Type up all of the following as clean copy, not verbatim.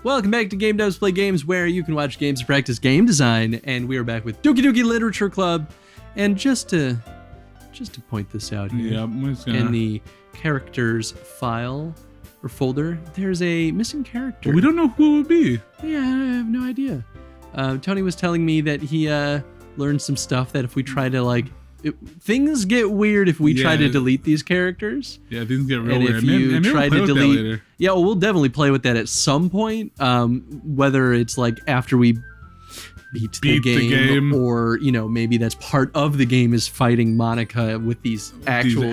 Welcome back to Game Devs Play Games, where you can watch games and practice game design. And we are back with Doki Doki Literature Club. And just to point this out here, in the characters file or folder, there's a missing character. Well, we don't know who it would be. Yeah, I have no idea. Tony was telling me that he learned some stuff that if we try to things get weird if we try to delete these characters. Yeah, things get real and weird. If you try to delete, we'll definitely play with that at some point. Whether it's like after we beat the game, or maybe that's part of the game is fighting Monica with these actual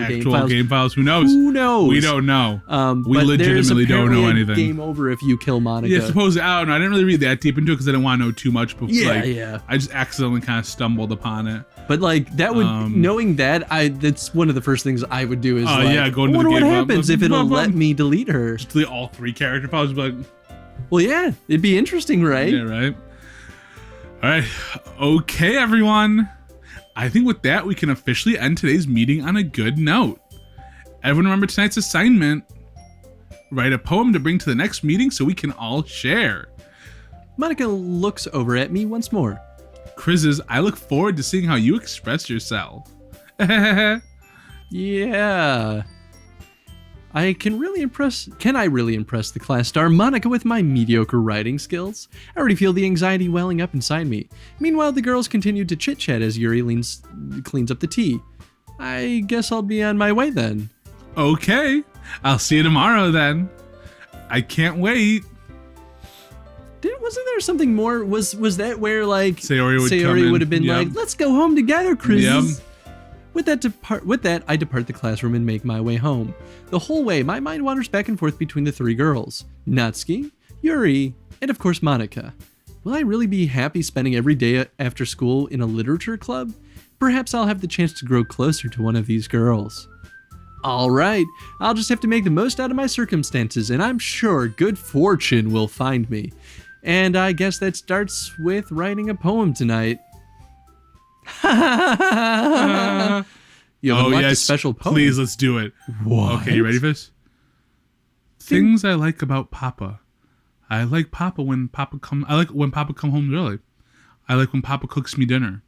game files. Who knows? Who knows? We don't know. We but legitimately don't know anything. Game over if you kill Monica. Yeah, supposedly. I don't know. I didn't really read that deep into it because I didn't want to know too much. But I just accidentally kind of stumbled upon it. But that would knowing that that's one of the first things I would do is go into the game. Wonder what happens if it'll let me delete her. Just delete all 3 character files. Like, well, yeah, it'd be interesting, right? Yeah, right. All right. Okay, everyone. I think with that, we can officially end today's meeting on a good note. Everyone remember tonight's assignment. Write a poem to bring to the next meeting so we can all share. Monica looks over at me once more. Krizzes, I look forward to seeing how you express yourself. Yeah. Can I really impress the class star Monica with my mediocre writing skills? I already feel the anxiety welling up inside me. Meanwhile, the girls continued to chit-chat as Yuri cleans up the tea. I guess I'll be on my way then. Okay. I'll see you tomorrow then. I can't wait. Wasn't there something more? Was that where Sayori would have been like, let's go home together, Chris? Yep. With that, I depart the classroom and make my way home. The whole way, my mind wanders back and forth between the 3 girls. Natsuki, Yuri, and of course Monica. Will I really be happy spending every day after school in a literature club? Perhaps I'll have the chance to grow closer to one of these girls. Alright, I'll just have to make the most out of my circumstances, and I'm sure good fortune will find me. And I guess that starts with writing a poem tonight. You have a special poem. Please, let's do it. What? Okay, you ready for this? Things I like about Papa. I like Papa when Papa come. I like when Papa come home early. I like when Papa cooks me dinner.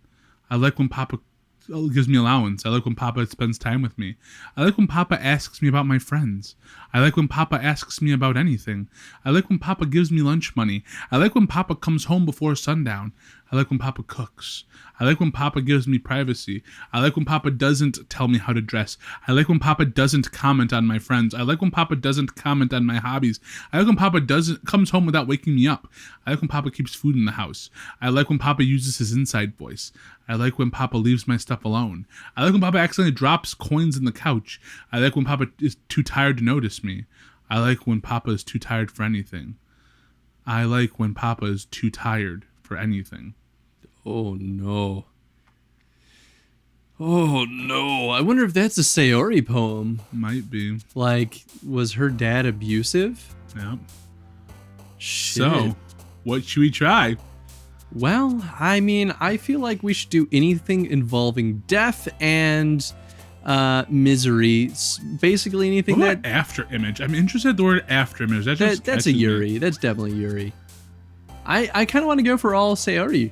I like when Papa gives me allowance. I like when Papa spends time with me. I like when Papa asks me about my friends. I like when Papa asks me about anything. I like when Papa gives me lunch money. I like when Papa comes home before sundown. I like when Papa cooks. I like when Papa gives me privacy. I like when Papa doesn't tell me how to dress. I like when Papa doesn't comment on my friends. I like when Papa doesn't comment on my hobbies. I like when Papa comes home without waking me up. I like when Papa keeps food in the house. I like when Papa uses his inside voice. I like when Papa leaves my stuff alone. I like when Papa accidentally drops coins in the couch. I like when Papa is too tired to notice me. I like when Papa is too tired for anything. I like when Papa is too tired for anything. Oh no. Oh no. I wonder if that's a Sayori poem. Might be. Was her dad abusive? Yep. Shit. So, what should we try? Well, I feel like we should do anything involving death and misery. Basically anything what after image? I'm interested in the word after image. That's a Yuri. That's definitely Yuri. I kind of want to go for all Sayori.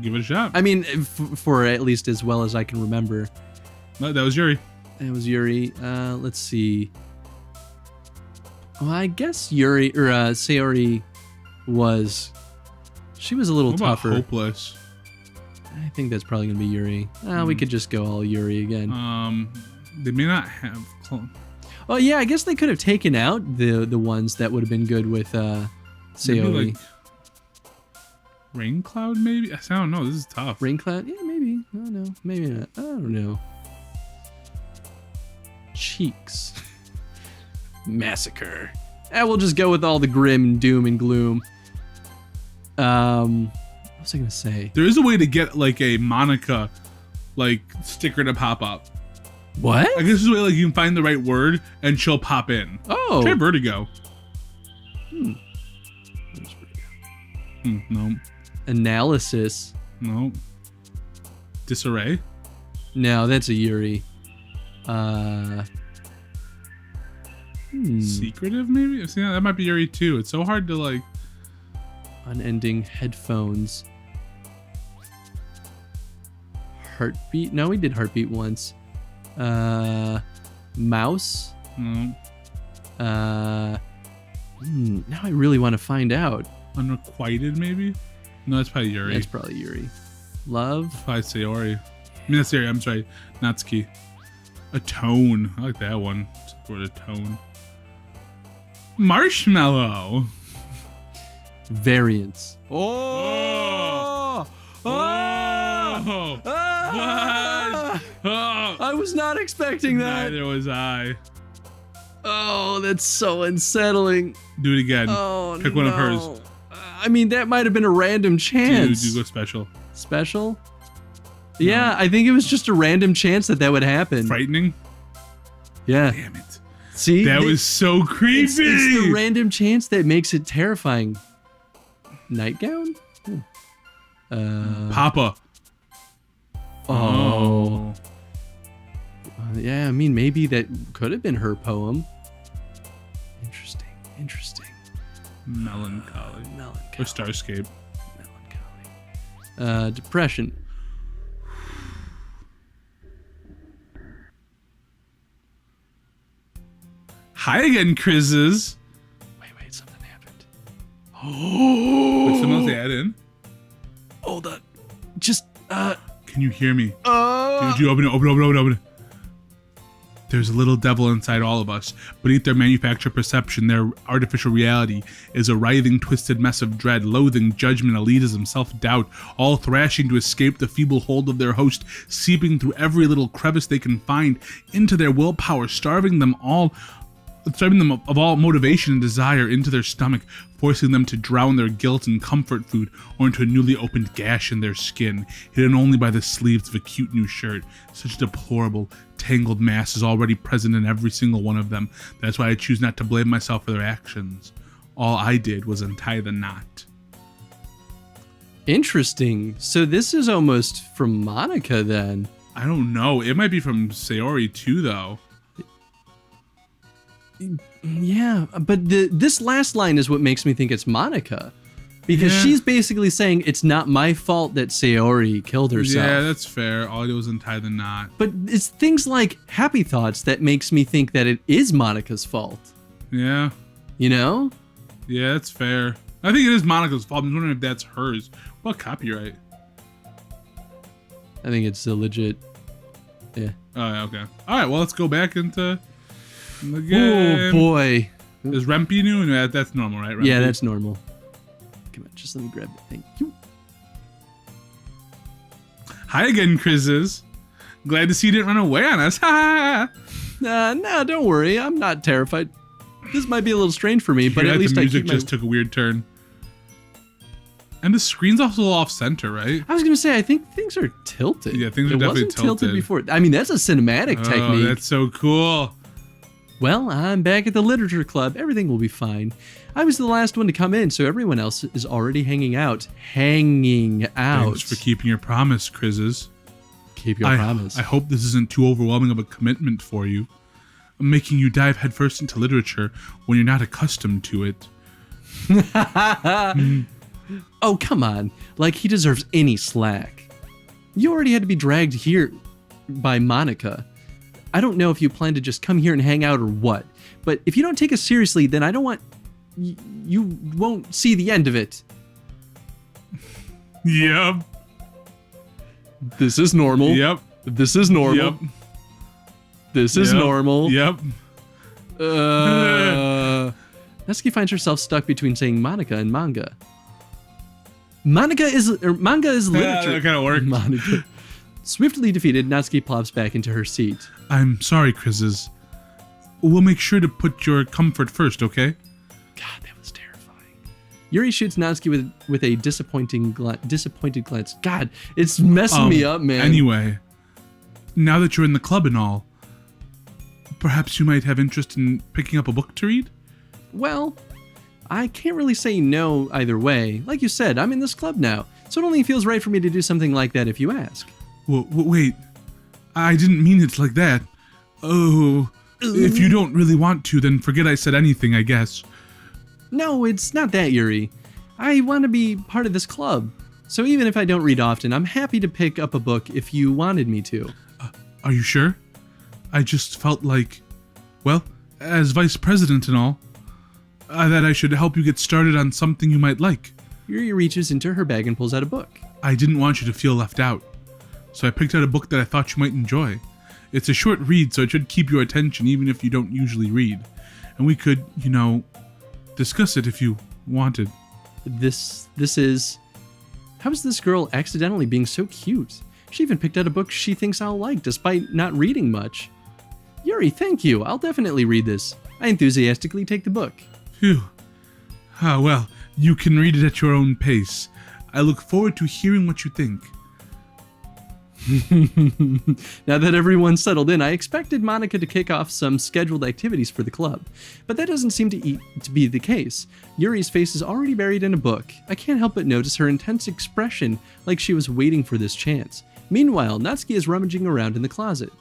Give it a shot. For at least as well as I can remember. No, that was Yuri. That was Yuri. Let's see. Well, I guess Yuri or Sayori was. She was a little tougher. Hopeless. I think that's probably gonna be Yuri. We could just go all Yuri again. They may not have. Oh yeah, I guess they could have taken out the ones that would have been good with Sayori. Rain Cloud, maybe? I don't know. This is tough. Rain Cloud? Yeah, maybe. I don't know. Maybe not. I don't know. Cheeks. Massacre. We'll just go with all the grim, doom, and gloom. What was I going to say? There is a way to get, a Monica, sticker to pop up. What? I guess this is a way, you can find the right word, and she'll pop in. Oh. Try Vertigo. No. Analysis. No. Disarray. No, that's a Yuri. Secretive, maybe? See, that might be Yuri too. It's so hard to Unending headphones. Heartbeat? No, we did heartbeat once. Mouse? No. Now I really want to find out. Unrequited, maybe? No, that's probably Yuri. That's probably Yuri. Love? Probably Sayori. I mean, that's Yuri. I'm sorry. Natsuki. A tone. I like that one. Sort of tone. Marshmallow. Variants. Oh! Oh! What? Oh! I was not expecting that. Neither was I. Oh, that's so unsettling. Do it again. Oh, Pick one of hers. I mean, that might have been a random chance. Dude, you go special. Special? Yeah, I think it was just a random chance that would happen. Frightening? Yeah. Damn it. See? That was so creepy. It's the random chance that makes it terrifying. Nightgown? Papa. Oh. Yeah, I mean, maybe that could have been her poem. Interesting. Melancholy. Or Starscape. Melancholy. Depression. Hi again, Chris's. Wait, something happened. Oh. Did someone else add in? Hold on. Just, Can you hear me? Dude, you open it. There's a little devil inside all of us. Beneath their manufactured perception, their artificial reality is a writhing, twisted mess of dread, loathing, judgment, elitism, self-doubt, all thrashing to escape the feeble hold of their host, seeping through every little crevice they can find into their willpower, starving them of all motivation and desire into their stomach, forcing them to drown their guilt in comfort food or into a newly opened gash in their skin, hidden only by the sleeves of a cute new shirt. Such a deplorable, tangled mass is already present in every single one of them. That's why I choose not to blame myself for their actions. All I did was untie the knot. Interesting. So this is almost from Monica then. I don't know. It might be from Sayori too, though. Yeah, but this last line is what makes me think it's Monica. Because she's basically saying it's not my fault that Sayori killed herself. Yeah, that's fair. All I did was untie the knot. But it's things like happy thoughts that makes me think that it is Monica's fault. Yeah. You know? Yeah, that's fair. I think it is Monica's fault. I'm wondering if that's hers. What about copyright? I think it's a legit. Yeah. Oh, yeah, okay. All right, well, let's go back into the game. Oh, boy. Is Rempe new? No, that's normal, right? Rempe? Yeah, that's normal. Come on, just let me grab it. Thank you. Hi again, Chris's. Glad to see you didn't run away on us. Ha! No, don't worry. I'm not terrified. This might be a little strange for me, but at least the I music keep just took a weird turn. And the screen's also off center, right? I was gonna say I think things are tilted. Yeah, things are definitely wasn't tilted before. I mean, that's a cinematic technique. Oh, that's so cool. Well, I'm back at the literature club. Everything will be fine. I was the last one to come in, so everyone else is already hanging out. Thanks for keeping your promise, Chris's. Keep your promise. I hope this isn't too overwhelming of a commitment for you. I'm making you dive headfirst into literature when you're not accustomed to it. Oh, come on. Like, he deserves any slack. You already had to be dragged here by Monica. I don't know if you plan to just come here and hang out or what, but if you don't take us seriously, then I don't want... You won't see the end of it. Yep. This is normal. Yep. This is normal. Yep. This is normal. Yep. Natsuki finds herself stuck between saying Monica and manga. Manga is literature. Yeah, that kind of worked. Monica. Swiftly defeated, Natsuki plops back into her seat. I'm sorry, Chris's. We'll make sure to put your comfort first, okay? God, that was terrifying. Yuri shoots Natsuki with a disappointed glance. God, it's messing me up, man. Anyway, now that you're in the club and all, perhaps you might have interest in picking up a book to read? Well, I can't really say no either way. Like you said, I'm in this club now, so it only feels right for me to do something like that if you ask. Wait, I didn't mean it like that. Oh, if you don't really want to, then forget I said anything, I guess. No, it's not that, Yuri. I want to be part of this club. So even if I don't read often, I'm happy to pick up a book if you wanted me to. Are you sure? I just felt like, well, as vice president and all, that I should help you get started on something you might like. Yuri reaches into her bag and pulls out a book. I didn't want you to feel left out, so I picked out a book that I thought you might enjoy. It's a short read, so it should keep your attention even if you don't usually read. And we could, discuss it if you wanted. This is... How is this girl accidentally being so cute? She even picked out a book she thinks I'll like, despite not reading much. Yuri, thank you. I'll definitely read this. I enthusiastically take the book. Phew. Well, you can read it at your own pace. I look forward to hearing what you think. Now that everyone's settled in, I expected Monica to kick off some scheduled activities for the club, but that doesn't seem to be the case. Yuri's face is already buried in a book. I can't help but notice her intense expression, like she was waiting for this chance. Meanwhile, Natsuki is rummaging around in the closet.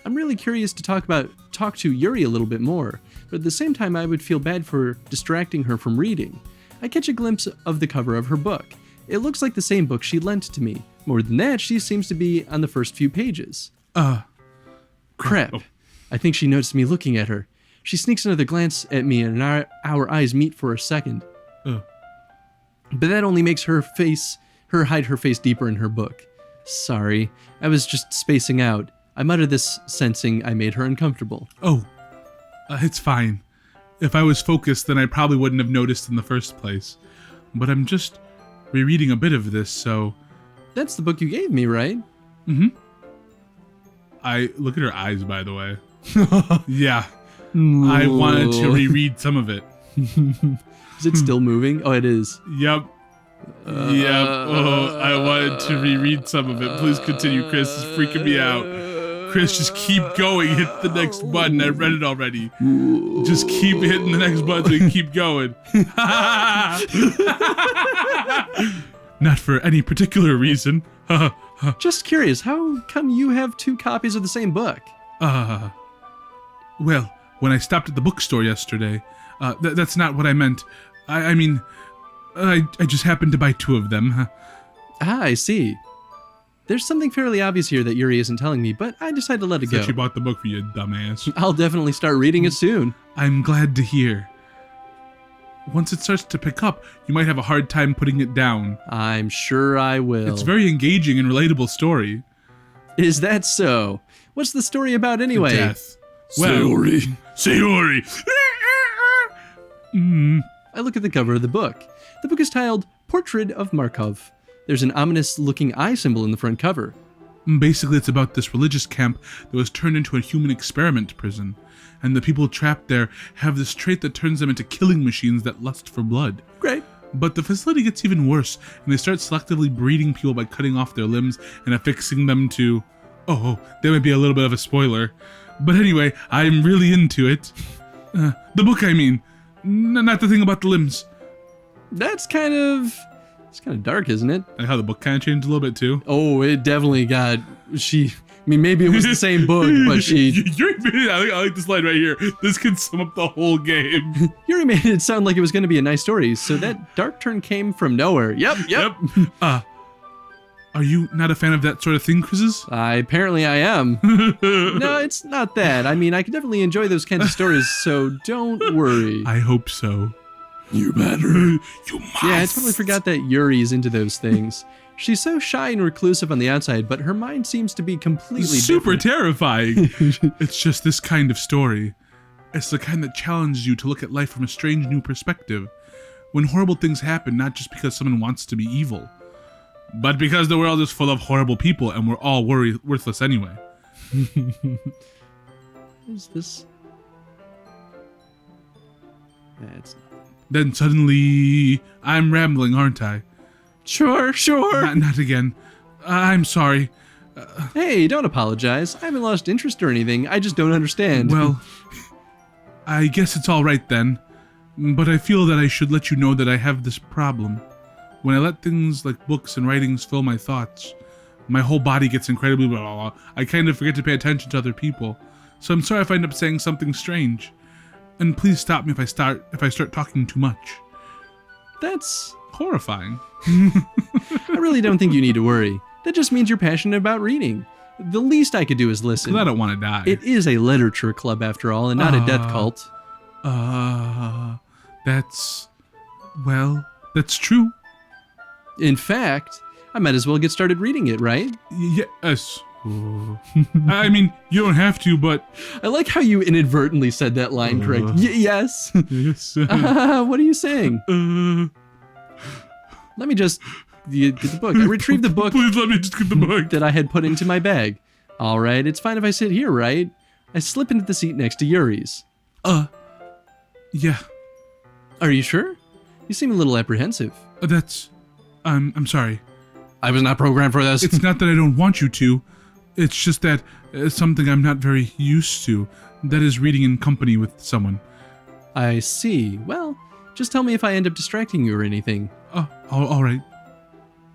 I'm really curious to talk to Yuri a little bit more, but at the same time I would feel bad for distracting her from reading. I catch a glimpse of the cover of her book. It looks like the same book she lent to me. More than that, she seems to be on the first few pages. Crap. Oh. I think she noticed me looking at her. She sneaks another glance at me and our eyes meet for a second. But that only makes her hide her face deeper in her book. Sorry, I was just spacing out. I muttered this, sensing I made her uncomfortable. It's fine. If I was focused, then I probably wouldn't have noticed in the first place. But I'm just rereading a bit of this, so... That's the book you gave me, right? Mm-hmm. I look at her eyes, by the way. Yeah. I wanted to reread some of it. Is it still moving? Oh, it is. Yep. Yep. Oh, I wanted to reread some of it. Please continue, Chris. It's freaking me out. Chris, just keep going. Hit the next button. I read it already. Just keep hitting the next button and keep going. Not for any particular reason. Just curious, how come you have 2 copies of the same book? Well, when I stopped at the bookstore yesterday, that's not what I meant. I mean, I just happened to buy 2 of them. I see. There's something fairly obvious here that Yuri isn't telling me, but I decided to let it go. She bought the book for you, dumbass. I'll definitely start reading it soon. I'm glad to hear. Once it starts to pick up, you might have a hard time putting it down. I'm sure I will. It's a very engaging and relatable story. Is that so? What's the story about anyway? The death. Sayori. Sayori. I look at the cover of the book. The book is titled Portrait of Markov. There's an ominous-looking eye symbol in the front cover. Basically, it's about this religious camp that was turned into a human experiment prison. And the people trapped there have this trait that turns them into killing machines that lust for blood. Great. But the facility gets even worse, and they start selectively breeding people by cutting off their limbs and affixing them to... Oh, that might be a little bit of a spoiler. But anyway, I'm really into it. The book, I mean. Not the thing about the limbs. It's kind of dark, isn't it? And how the book kind of changed a little bit, too. Oh, it definitely got... maybe it was the same book, but I like this line right here. This can sum up the whole game. Yuri made it sound like it was going to be a nice story, so that dark turn came from nowhere. Yep. Are you not a fan of that sort of thing, Chris's? Apparently I am. No, it's not that. I mean, I can definitely enjoy those kinds of stories, so don't worry. I hope so. You better. You must. Yeah, I totally forgot that Yuri's into those things. She's so shy and reclusive on the outside, but her mind seems to be completely super different. Terrifying. It's just this kind of story. It's the kind that challenges you to look at life from a strange new perspective. When horrible things happen, not just because someone wants to be evil, but because the world is full of horrible people and we're all worthless anyway. What is this? That's not. Then suddenly, I'm rambling, aren't I? Sure. Not again. I'm sorry. Hey, don't apologize. I haven't lost interest or anything. I just don't understand. Well, I guess it's all right then. But I feel that I should let you know that I have this problem. When I let things like books and writings fill my thoughts, my whole body gets incredibly blah, blah, blah. I kind of forget to pay attention to other people. So I'm sorry if I end up saying something strange. And please stop me if I start talking too much. That's... horrifying. I really don't think you need to worry. That just means you're passionate about reading. The least I could do is listen. Because I don't want to die. It is a literature club after all, and not a death cult. That's true. In fact, I might as well get started reading it, right? Yes. I mean, you don't have to, but... I like how you inadvertently said that line correct. Yes. Yes. What are you saying? Let me just get the book. I retrieved the book. Please let me just get the book. That I had put into my bag. All right, it's fine if I sit here, right? I slip into the seat next to Yuri's. Yeah. Are you sure? You seem a little apprehensive. I'm sorry. I was not programmed for this. It's not that I don't want you to. It's just that it's something I'm not very used to. That is reading in company with someone. I see. Well, just tell me if I end up distracting you or anything. All right.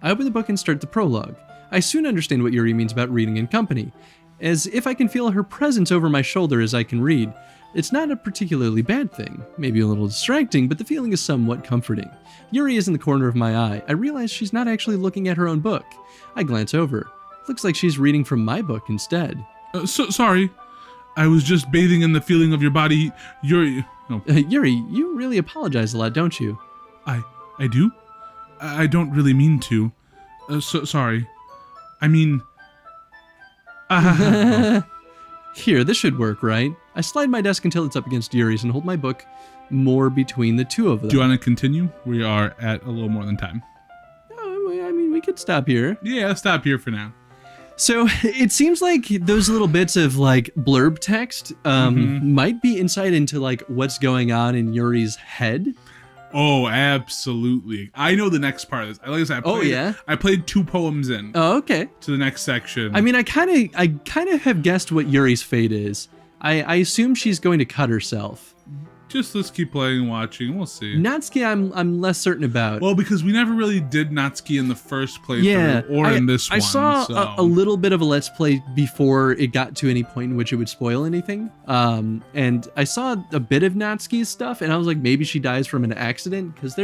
I open the book and start the prologue. I soon understand what Yuri means about reading in company, as if I can feel her presence over my shoulder as I can read. It's not a particularly bad thing, maybe a little distracting, but the feeling is somewhat comforting. Yuri is in the corner of my eye. I realize she's not actually looking at her own book. I glance over. Looks like she's reading from my book instead. Sorry. I was just bathing in the feeling of your body. Yuri, you really apologize a lot, don't you? I do? I don't really mean to. Sorry. I mean... Here, this should work, right? I slide my desk until it's up against Yuri's and hold my book more between the two of them. Do you want to continue? We are at a little more than time. I mean, we could stop here. Yeah, let's stop here for now. So it seems like those little bits of like blurb text might be insight into like what's going on in Yuri's head. Oh, absolutely. I know the next part of this. Like I said, I played 2 poems in. Oh, okay. To the next section. I mean, I kind of have guessed what Yuri's fate is. I assume she's going to cut herself. Just let's keep playing and watching. We'll see. Natsuki, I'm less certain about. Well, because we never really did Natsuki in the first playthrough or in this one. I saw a little bit of a Let's Play before it got to any point in which it would spoil anything. And I saw a bit of Natsuki's stuff, and I was like, maybe she dies from an accident, because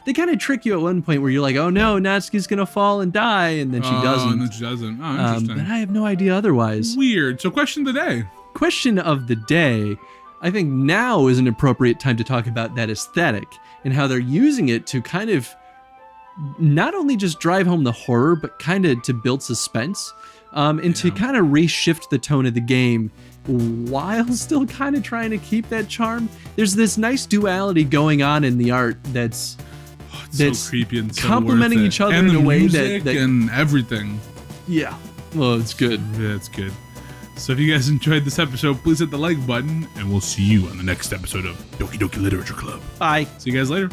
they kind of trick you at one point where you're like, oh no, Natsuki's gonna fall and die, and then she doesn't. And then she doesn't. Oh, interesting. But I have no idea otherwise. Weird. So question of the day. Question of the day. I think now is an appropriate time to talk about that aesthetic and how they're using it to kind of not only just drive home the horror, but kind of to build suspense and to kind of reshift the tone of the game while still kind of trying to keep that charm. There's this nice duality going on in the art that's so creepy and so complementing each other and in a way that and everything. Yeah. Well, it's good. Yeah, it's good. So if you guys enjoyed this episode, please hit the like button, and we'll see you on the next episode of Doki Doki Literature Club. Bye. See you guys later.